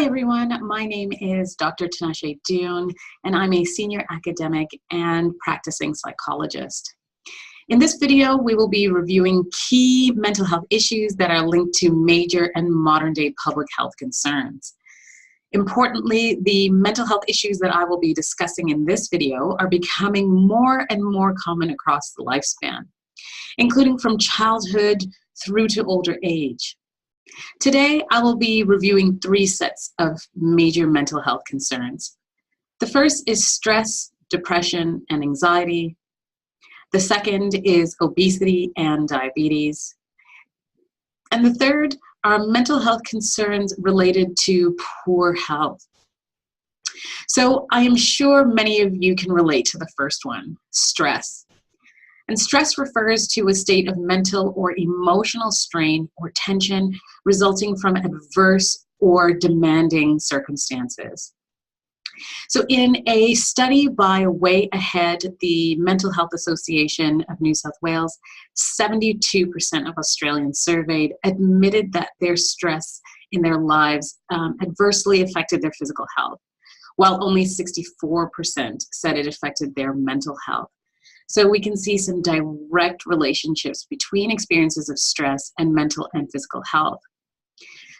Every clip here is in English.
Hi everyone, my name is Dr. Tinashe Dune, and I'm a senior academic and practicing psychologist. In this video, we will be reviewing key mental health issues that are linked to major and modern-day public health concerns. Importantly, the mental health issues that I will be discussing in this video are becoming more and more common across the lifespan, including from childhood through to older age. Today, I will be reviewing 3 sets of major mental health concerns. The first is stress, depression, and anxiety. The second is obesity and diabetes. And the third are mental health concerns related to poor health. So I am sure many of you can relate to the first one, stress. And stress refers to a state of mental or emotional strain or tension resulting from adverse or demanding circumstances. So in a study by Way Ahead, the Mental Health Association of New South Wales, 72% of Australians surveyed admitted that their stress in their lives adversely affected their physical health, while only 64% said it affected their mental health. So we can see some direct relationships between experiences of stress and mental and physical health.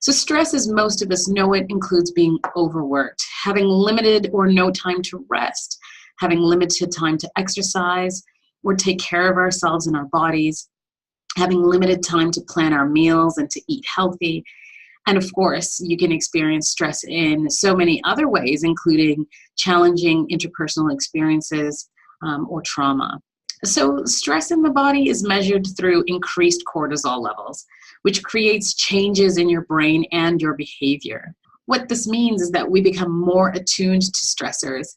So stress, as most of us know it, includes being overworked, having limited or no time to rest, having limited time to exercise or take care of ourselves and our bodies, having limited time to plan our meals and to eat healthy. And of course, you can experience stress in so many other ways, including challenging interpersonal experiences, or trauma. So stress in the body is measured through increased cortisol levels, which creates changes in your brain and your behavior. What this means is that we become more attuned to stressors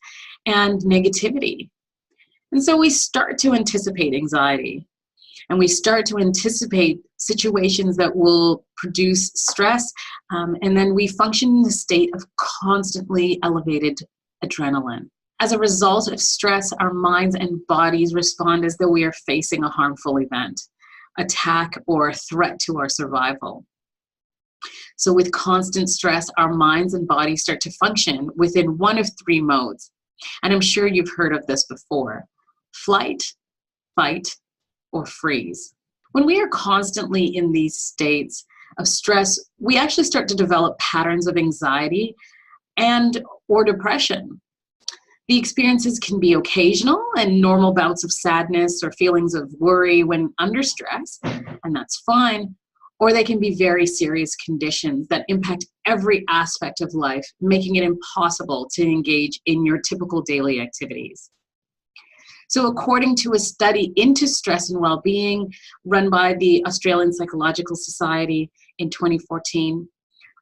and negativity. And so we start to anticipate anxiety, and we start to anticipate situations that will produce stress, and then we function in a state of constantly elevated adrenaline. As a result of stress, our minds and bodies respond as though we are facing a harmful event, attack, or threat to our survival. So with constant stress, our minds and bodies start to function within one of 3 modes. And I'm sure you've heard of this before: flight, fight, or freeze. When we are constantly in these states of stress, we actually start to develop patterns of anxiety and or depression. The experiences can be occasional and normal bouts of sadness or feelings of worry when under stress, and that's fine, or they can be very serious conditions that impact every aspect of life, making it impossible to engage in your typical daily activities. So according to a study into stress and well-being run by the Australian Psychological Society in 2014,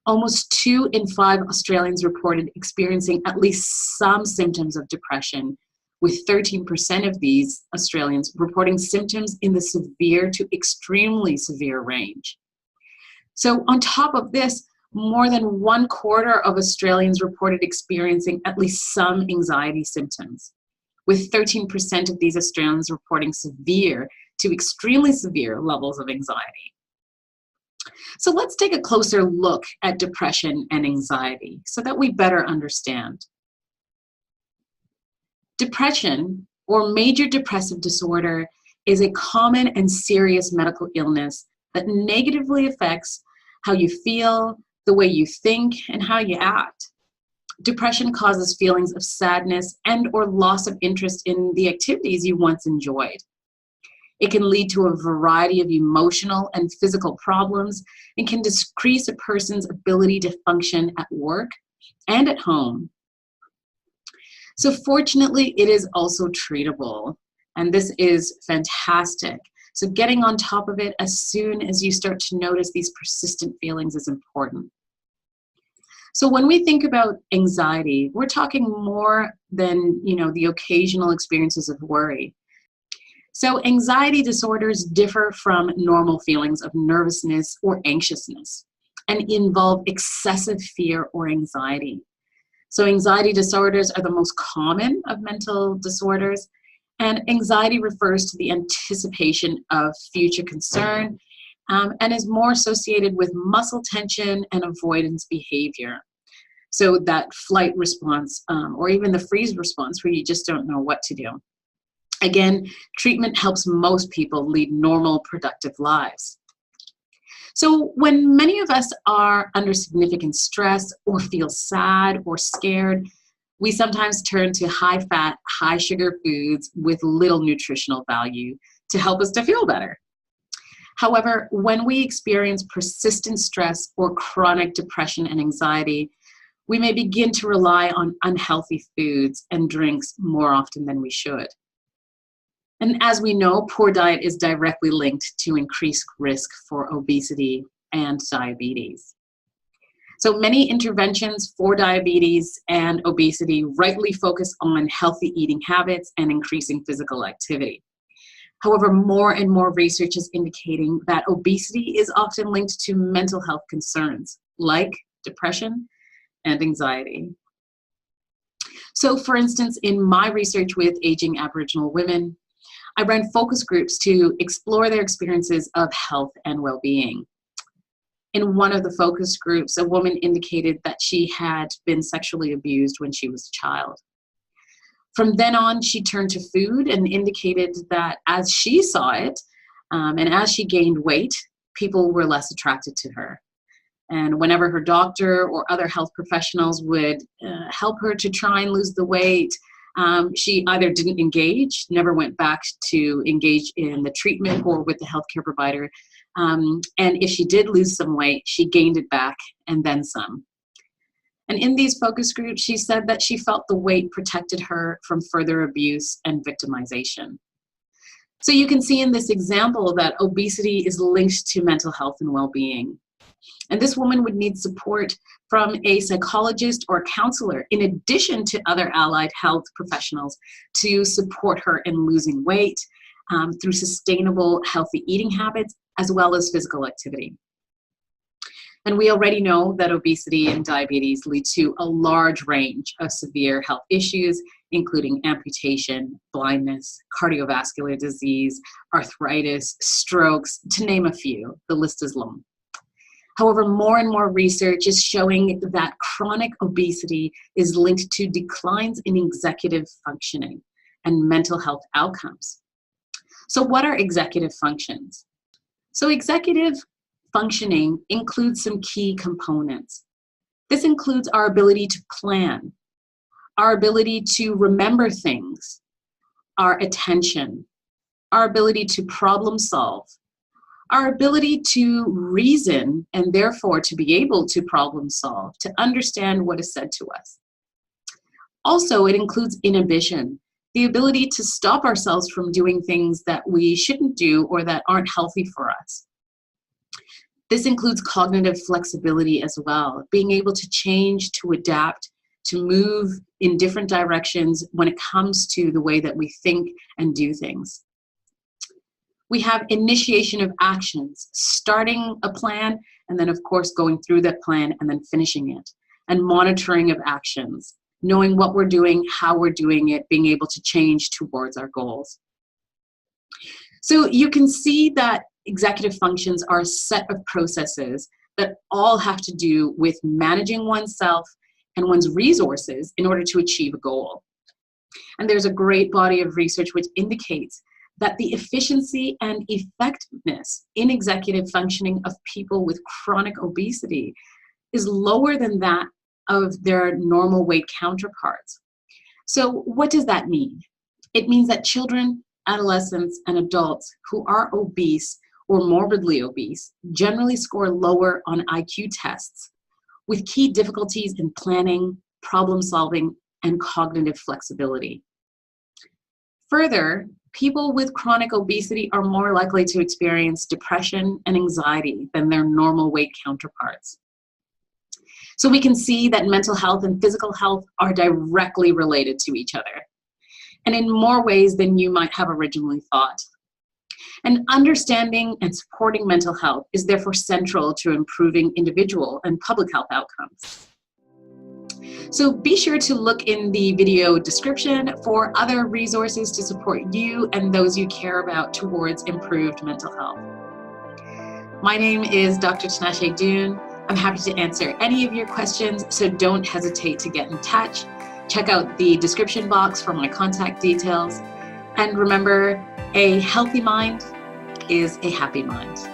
almost 2 in 5 Australians reported experiencing at least some symptoms of depression, with 13% of these Australians reporting symptoms in the severe to extremely severe range. So on top of this, more than 1/4 of Australians reported experiencing at least some anxiety symptoms, with 13% of these Australians reporting severe to extremely severe levels of anxiety. So let's take a closer look at depression and anxiety so that we better understand. Depression, or major depressive disorder, is a common and serious medical illness that negatively affects how you feel, the way you think, and how you act. Depression causes feelings of sadness and or loss of interest in the activities you once enjoyed. It can lead to a variety of emotional and physical problems and can decrease a person's ability to function at work and at home. So fortunately, it is also treatable, and this is fantastic. So getting on top of it as soon as you start to notice these persistent feelings is important. So when we think about anxiety, we're talking more than, the occasional experiences of worry. So anxiety disorders differ from normal feelings of nervousness or anxiousness and involve excessive fear or anxiety. So anxiety disorders are the most common of mental disorders, and anxiety refers to the anticipation of future concern and is more associated with muscle tension and avoidance behavior. So that flight response or even the freeze response where you just don't know what to do. Again, treatment helps most people lead normal, productive lives. So when many of us are under significant stress or feel sad or scared, we sometimes turn to high-fat, high-sugar foods with little nutritional value to help us to feel better. However, when we experience persistent stress or chronic depression and anxiety, we may begin to rely on unhealthy foods and drinks more often than we should. And as we know, poor diet is directly linked to increased risk for obesity and diabetes. So many interventions for diabetes and obesity rightly focus on healthy eating habits and increasing physical activity. However, more and more research is indicating that obesity is often linked to mental health concerns like depression and anxiety. So for instance, in my research with aging Aboriginal women, I ran focus groups to explore their experiences of health and well-being. In one of the focus groups, a woman indicated that she had been sexually abused when she was a child. From then on, she turned to food and indicated that as she saw it, and as she gained weight, people were less attracted to her. And whenever her doctor or other health professionals would help her to try and lose the weight, she either didn't engage, never went back to engage in the treatment or with the healthcare provider. And if she did lose some weight, she gained it back and then some. And in these focus groups, she said that she felt the weight protected her from further abuse and victimization. So you can see in this example that obesity is linked to mental health and well-being. And this woman would need support from a psychologist or counselor, in addition to other allied health professionals, to support her in losing weight through sustainable, healthy eating habits, as well as physical activity. And we already know that obesity and diabetes lead to a large range of severe health issues, including amputation, blindness, cardiovascular disease, arthritis, strokes, to name a few. The list is long. However, more and more research is showing that chronic obesity is linked to declines in executive functioning and mental health outcomes. So what are executive functions? So executive functioning includes some key components. This includes our ability to plan, our ability to remember things, our attention, our ability to problem solve, our ability to reason and therefore to be able to problem solve, to understand what is said to us. Also, it includes inhibition, the ability to stop ourselves from doing things that we shouldn't do or that aren't healthy for us. This includes cognitive flexibility as well, being able to change, to adapt, to move in different directions when it comes to the way that we think and do things. We have initiation of actions, starting a plan, and then of course going through that plan and then finishing it, and monitoring of actions, knowing what we're doing, how we're doing it, being able to change towards our goals. So you can see that executive functions are a set of processes that all have to do with managing oneself and one's resources in order to achieve a goal. And there's a great body of research which indicates that the efficiency and effectiveness in executive functioning of people with chronic obesity is lower than that of their normal weight counterparts. So what does that mean? It means that children, adolescents, and adults who are obese or morbidly obese generally score lower on IQ tests, with key difficulties in planning, problem solving, and cognitive flexibility. Further, people with chronic obesity are more likely to experience depression and anxiety than their normal weight counterparts. So we can see that mental health and physical health are directly related to each other, and in more ways than you might have originally thought. And understanding and supporting mental health is therefore central to improving individual and public health outcomes. So be sure to look in the video description for other resources to support you and those you care about towards improved mental health. My name is Dr. Tinashe Dune. I'm happy to answer any of your questions, so don't hesitate to get in touch. Check out the description box for my contact details. And remember, a healthy mind is a happy mind.